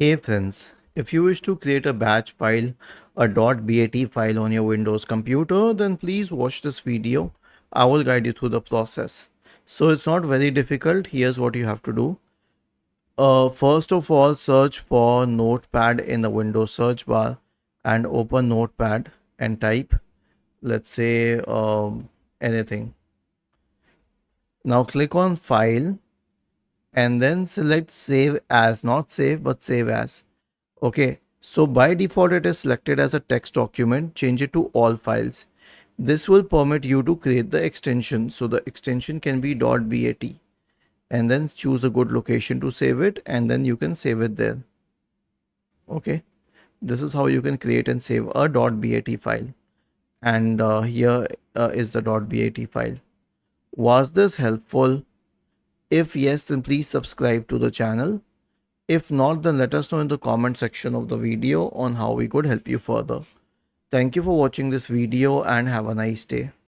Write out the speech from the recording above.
Hey friends, if you wish to create a batch file, a .bat file on your Windows computer, then please watch this video. I will guide you through the process. So it's not very difficult. Here's what you have to do. First of all, search for Notepad in the Windows search bar and open Notepad and type, let's say, anything. Now click on File and then select Save As, not Save, but Save As. Okay, so by default it is selected as a text document. Change it to all files. This will permit you to create the extension. So the extension can be .bat and then choose a good location to save it and then you can save it there. Okay, this is how you can create and save a .bat file. And here is the .bat file. Was this helpful? If yes, then please subscribe to the channel. If not, then let us know in the comment section of the video on how we could help you further. Thank you for watching this video and have a nice day.